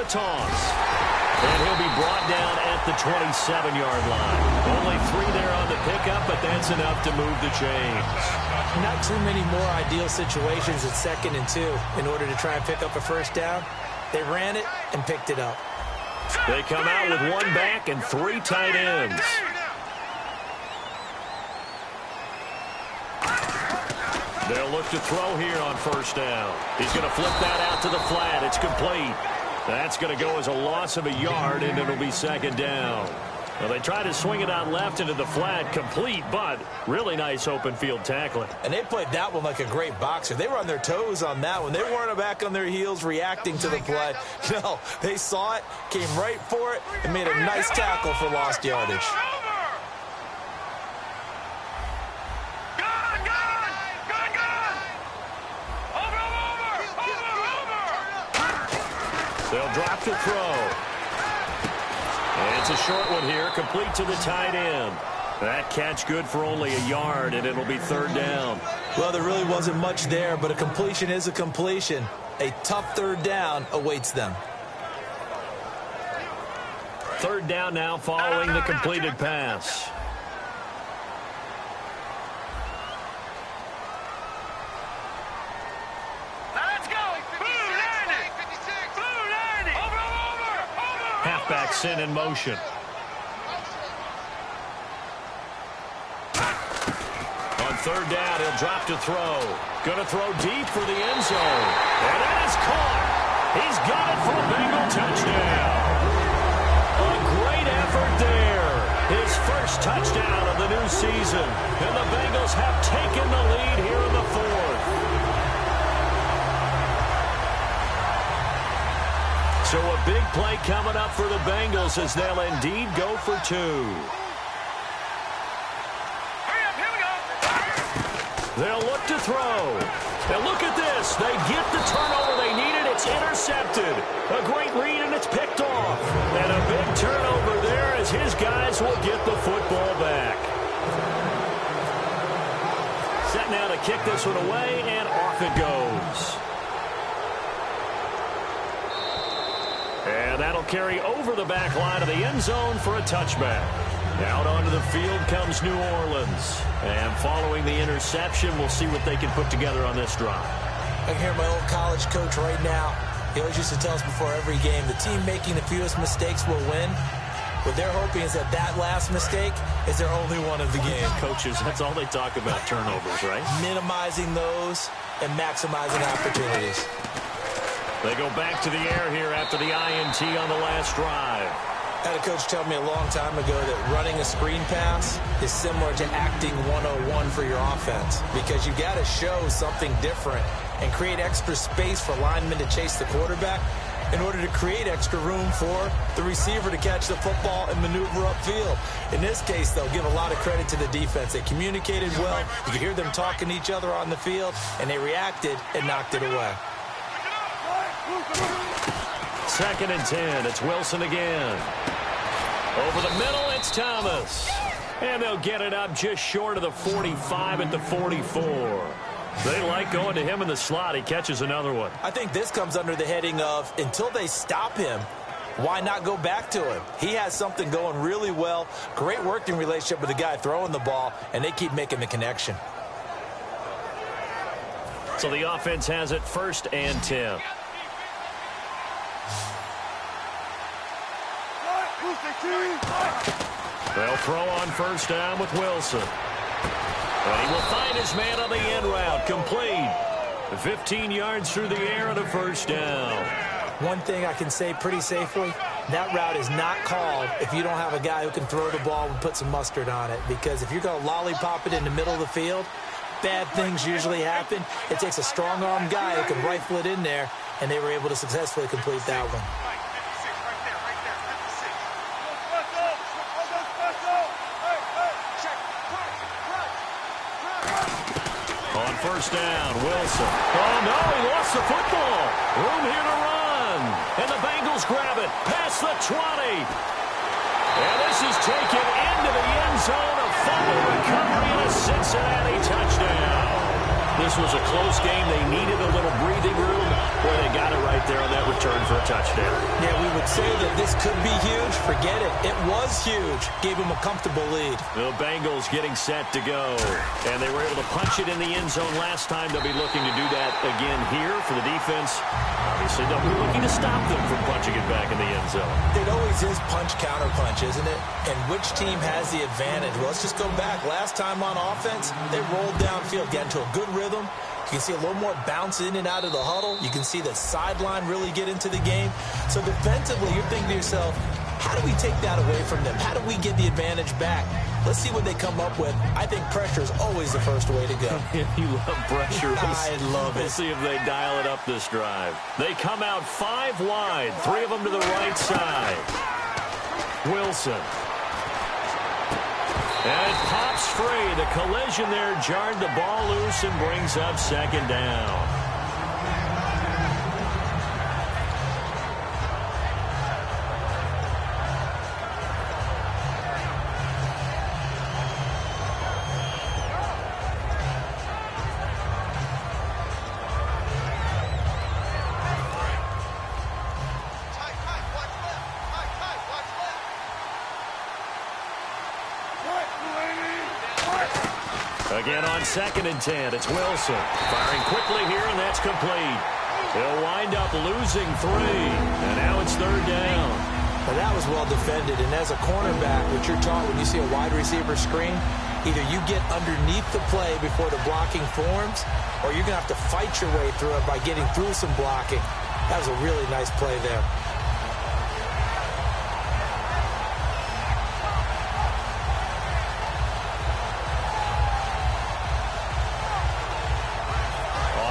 Toss. And he'll be brought down at the 27-yard line. Only 3 there on the pickup, but that's enough to move the chains. Not too many more ideal situations at 2nd and 2 in order to try and pick up a first down. They ran it and picked it up. They come out with 1 back and 3 tight ends. They'll look to throw here on first down. He's going to flip that out to the flat. It's complete. That's going to go as a loss of a yard, and it'll be 2nd down. Well, they try to swing it out left into the flat, complete, but really nice open field tackling. And they played that one like a great boxer. They were on their toes on that one. They weren't back on their heels reacting to the play. No, they saw it, came right for it, and made a nice tackle for lost yardage. They'll drop to throw. And it's a short one here, complete to the tight end. That catch good for only a yard, and it'll be third down. Well, there really wasn't much there, but a completion is a completion. A tough third down awaits them. Third down now following the completed pass. Halfback sent in motion. On third down, he'll drop to throw. Going to throw deep for the end zone. And that is caught. He's got it for a Bengal touchdown. A great effort there. His first touchdown of the new season. And the Bengals have taken the lead here in the fourth. So a big play coming up for the Bengals as they'll indeed go for two. They'll look to throw. Now look at this. They get the turnover they needed. It's intercepted. A great read, and it's picked off. And a big turnover there as his guys will get the football back. Set now to kick this one away, and off it goes. And that'll carry over the back line of the end zone for a touchback. Out onto the field comes New Orleans. And following the interception, we'll see what they can put together on this drive. I can hear my old college coach right now. He always used to tell us before every game, the team making the fewest mistakes will win. What they're hoping is that that last mistake is their only one of the game. Coaches, that's all they talk about, turnovers, right? Minimizing those and maximizing opportunities. They go back to the air here after the INT on the last drive. I had a coach tell me a long time ago that running a screen pass is similar to acting 101 for your offense, because you got to show something different and create extra space for linemen to chase the quarterback in order to create extra room for the receiver to catch the football and maneuver upfield. In this case, they'll give a lot of credit to the defense. They communicated well. You could hear them talking to each other on the field, and they reacted and knocked it away. 2nd and 10. It's Wilson again. Over the middle, it's Thomas. And they'll get it up just short of the 45 at the 44. They like going to him in the slot. He catches another one. I think this comes under the heading of, until they stop him, why not go back to him? He has something going really well. Great working relationship with the guy throwing the ball, and they keep making the connection. So the offense has it 1st and 10. They'll throw on 1st down with Wilson. And he will find his man on the end route. Complete. 15 yards through the air and a 1st down. One thing I can say pretty safely, that route is not called if you don't have a guy who can throw the ball and put some mustard on it. Because if you're going to lollipop it in the middle of the field, bad things usually happen. It takes a strong-arm guy who can rifle it in there, and they were able to successfully complete that one. On 1st down, Wilson. Oh, no, he lost the football. Room here to run. And the Bengals grab it past the 20. And this is taken into the end zone. A fumble recovery and a Cincinnati touchdown. This was a close game. They needed a little breathing room. Boy, they got it right there on that return for a touchdown. Yeah, we would say that this could be huge. Forget it. It was huge. Gave them a comfortable lead. The Bengals getting set to go. And they were able to punch it in the end zone last time. They'll be looking to do that again here for the defense. Obviously, they'll be looking to stop them from punching it back in the end zone. It always is punch-counter-punch, isn't it? And which team has the advantage? Well, let's just go back. Last time on offense, they rolled downfield, got into a good rhythm. You can see a little more bounce in and out of the huddle. You can see the sideline really get into the game. So defensively, you're thinking to yourself, How do we take that away from them? How do we get the advantage back? Let's see what they come up with. I think pressure is always the first way to go. You love pressure. I love it. We'll see if they dial it up this drive. They come out 5 wide, 3 of them to the right side. Wilson. And it pops free. The collision there jarred the ball loose and brings up second down. Again on 2nd and 10, it's Wilson. Firing quickly here, and that's complete. They'll wind up losing 3, and now it's 3rd down. Well, that was well defended, and as a cornerback, what you're taught when you see a wide receiver screen, either you get underneath the play before the blocking forms, or you're going to have to fight your way through it by getting through some blocking. That was a really nice play there.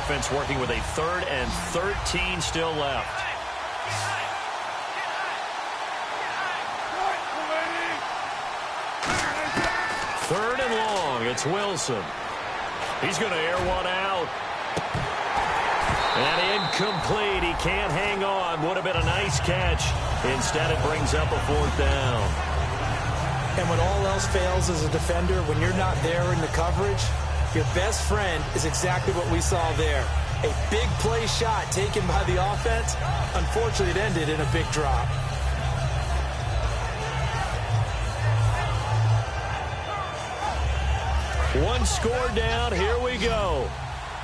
Offense working with a 3rd and 13 still left. Third and long. It's Wilson. He's going to air one out. And incomplete. He can't hang on. Would have been a nice catch. Instead, it brings up a 4th down. And when all else fails as a defender, when you're not there in the coverage, your best friend is exactly what we saw there. A big play shot taken by the offense. Unfortunately, it ended in a big drop. One score down. Here we go.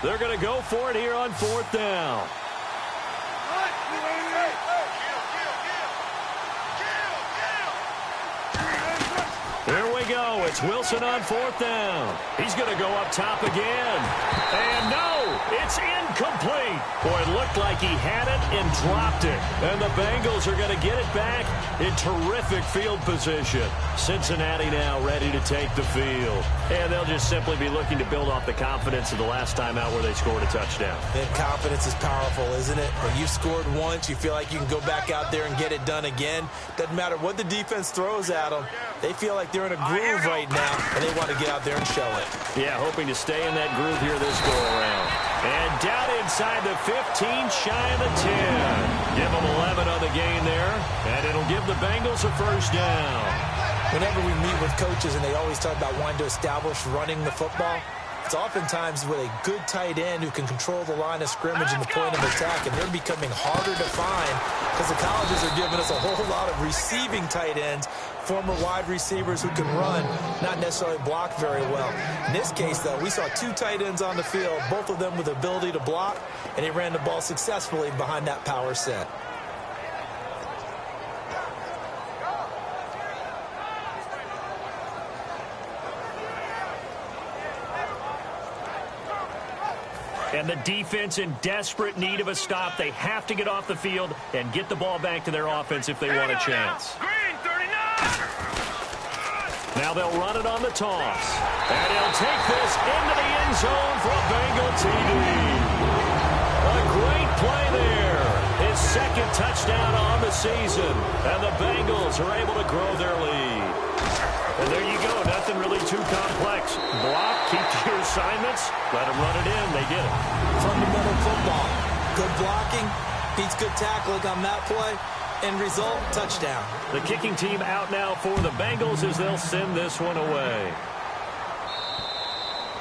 They're going to go for it here on 4th down. Here we go. It's Wilson on 4th down. He's going to go up top again. And no, it's incomplete. Boy, it looked like he had it and dropped it. And the Bengals are going to get it back in terrific field position. Cincinnati now ready to take the field. And they'll just simply be looking to build off the confidence of the last time out where they scored a touchdown. And confidence is powerful, isn't it? When you've scored once, you feel like you can go back out there and get it done again. Doesn't matter what the defense throws at them. They feel like they're in a groove right now, and they want to get out there and show it. Yeah, hoping to stay in that groove here this go-around. And down inside the 15, shy of the 10. Give them 11 on the gain there, and it'll give the Bengals a 1st down. Whenever we meet with coaches and they always talk about wanting to establish running the football, it's oftentimes with a good tight end who can control the line of scrimmage and the point of attack, and they're becoming harder to find because the colleges are giving us a whole lot of receiving tight ends, former wide receivers who can run, not necessarily block very well. In this case, though, we saw 2 tight ends on the field, both of them with the ability to block, and he ran the ball successfully behind that power set. And the defense in desperate need of a stop. They have to get off the field and get the ball back to their offense if they want a chance. Green 39. Now they'll run it on the toss. And he'll take this into the end zone for a Bengal TD. A great play there. His 2nd touchdown on the season. And the Bengals are able to grow their lead. And there you go. Nothing really too complex. Block, keep to your assignments, let them run it in. They get it. Fundamental football. Good blocking, beats good tackling on that play. End result, touchdown. The kicking team out now for the Bengals as they'll send this one away.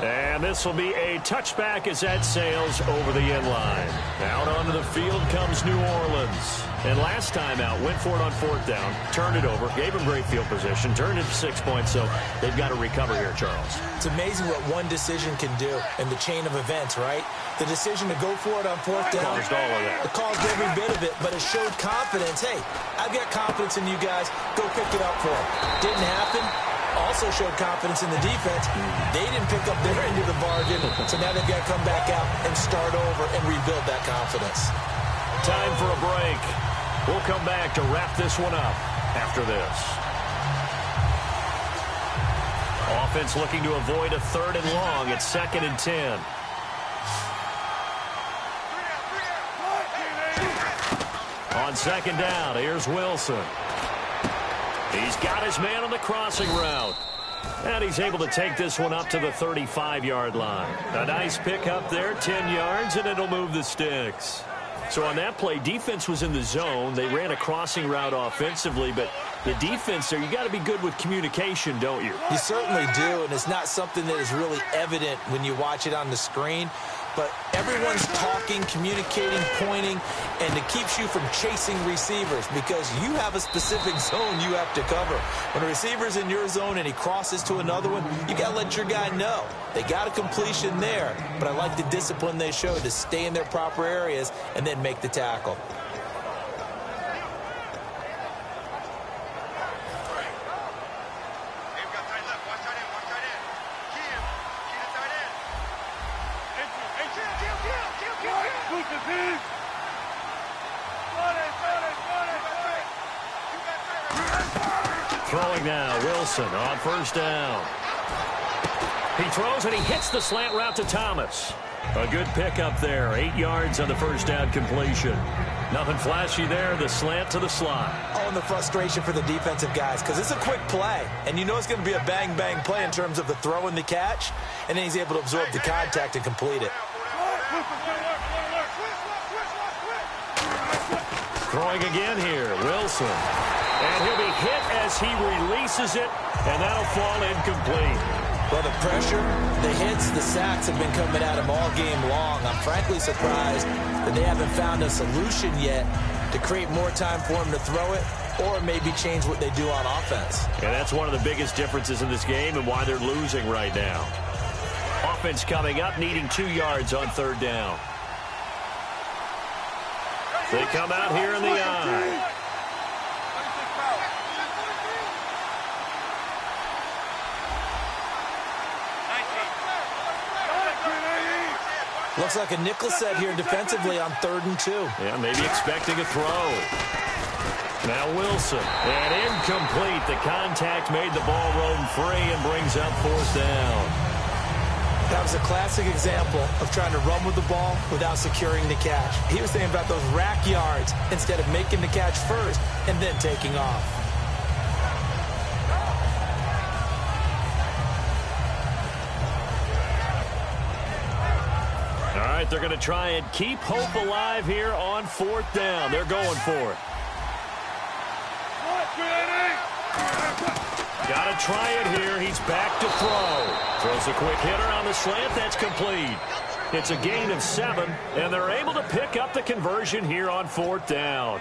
And this will be a touchback as that sails over the end line. Out onto the field comes New Orleans. And last time out, went for it on 4th down, turned it over, gave him great field position, turned it to 6 points, so they've got to recover here, Charles. It's amazing what one decision can do in the chain of events, right? The decision to go for it on 4th down. Caused all of that. It caused every bit of it, but it showed confidence. Hey, I've got confidence in you guys. Go pick it up for them. Didn't happen. Also showed confidence in the defense. They didn't pick up their end of the bargain, so now they've got to come back out and start over and rebuild that confidence. Time for a break. We'll come back to wrap this one up. after this. Offense looking to avoid a 3rd and long. It's 2nd and 10. On 2nd down, here's Wilson. He's got his man on the crossing route. And he's able to take this one up to the 35-yard line. A nice pickup there, 10 yards, and it'll move the sticks. So on that play, defense was in the zone. They ran a crossing route offensively, but the defense there, you got to be good with communication, don't you? You certainly do, and it's not something that is really evident when you watch it on the screen. But everyone's talking, communicating, pointing, and it keeps you from chasing receivers because you have a specific zone you have to cover. When a receiver's in your zone and he crosses to another one, you got to let your guy know. They got a completion there, but I like the discipline they showed to stay in their proper areas and then make the tackle. Throwing now, Wilson on 1st down. He throws and he hits the slant route to Thomas. A good pickup there, 8 yards on the 1st down completion. Nothing flashy there, the slant to the slot. Oh, and the frustration for the defensive guys because it's a quick play, and you know it's going to be a bang-bang play in terms of the throw and the catch, and then he's able to absorb the contact and complete it. Throwing again here, Wilson. And he'll be hit as he releases it, and that'll fall incomplete. Well, the pressure, the hits, the sacks have been coming at him all game long. I'm frankly surprised that they haven't found a solution yet to create more time for him to throw it or maybe change what they do on offense. And that's one of the biggest differences in this game and why they're losing right now. Offense coming up, needing 2 yards on 3rd down. They come out here in the eye. Looks like a nickel set here defensively on 3rd and 2. Yeah, maybe expecting a throw. Now Wilson. And incomplete. The contact made the ball roam free and brings up 4th down. That was a classic example of trying to run with the ball without securing the catch. He was thinking about those rack yards instead of making the catch first and then taking off. All right, they're going to try and keep hope alive here on 4th down. They're going for it. Got to try it here. He's back to throw. Throws a quick hitter on the slant. That's complete. It's a gain of 7, and they're able to pick up the conversion here on 4th down.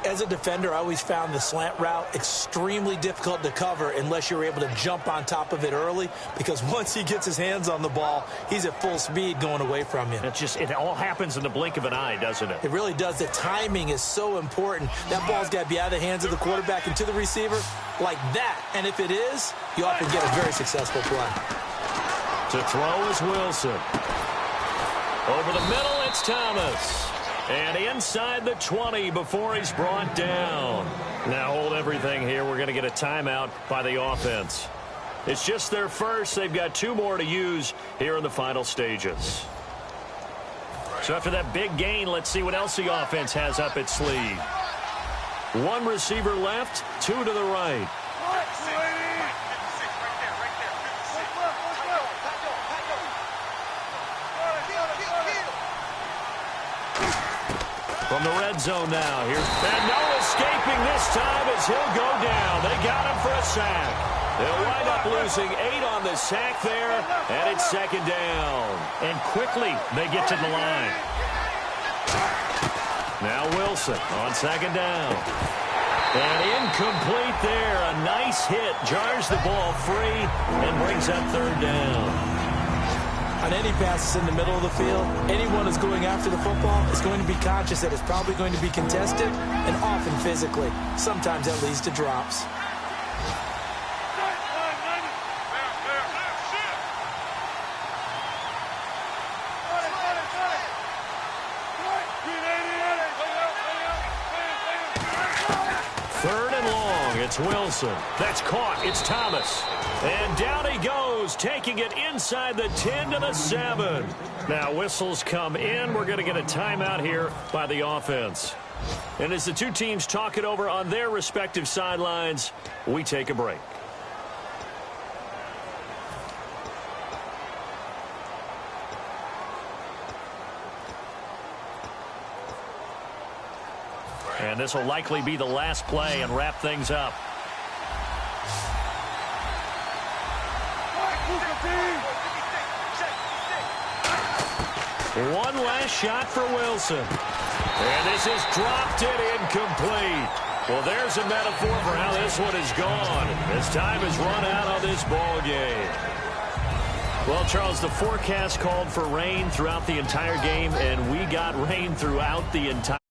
As a defender, I always found the slant route extremely difficult to cover unless you're able to jump on top of it early, because once he gets his hands on the ball, he's at full speed going away from you. It all happens in the blink of an eye, doesn't it? It really does. The timing is so important. That ball's got to be out of the hands of the quarterback and to the receiver like that. And if it is, you often get a very successful play. To throw is Wilson. Over the middle, it's Thomas. And inside the 20 before he's brought down. Now hold everything here. We're going to get a timeout by the offense. It's just their first. They've got 2 more to use here in the final stages. So after that big gain, let's see what else the offense has up its sleeve. 1 receiver left, 2 to the right. From the red zone now. And no escaping this time as he'll go down. They got him for a sack. They'll wind up losing 8 on the sack there, and it's 2nd down. And quickly they get to the line. Now Wilson on 2nd down. And incomplete there. A nice hit. Jars the ball free and brings up 3rd down. On any passes in the middle of the field, anyone who's going after the football is going to be conscious that it's probably going to be contested and often physically. Sometimes that leads to drops. It's Wilson. That's caught. It's Thomas. And down he goes, taking it inside the 10 to the 7. Now whistles come in. We're going to get a timeout here by the offense. And as the two teams talk it over on their respective sidelines, we take a break. And this will likely be the last play and wrap things up. One last shot for Wilson. And this is dropped it incomplete. Well, there's a metaphor for how this one is gone. As time has run out on this ball game. Well, Charles, the forecast called for rain throughout the entire game, and we got rain throughout the entire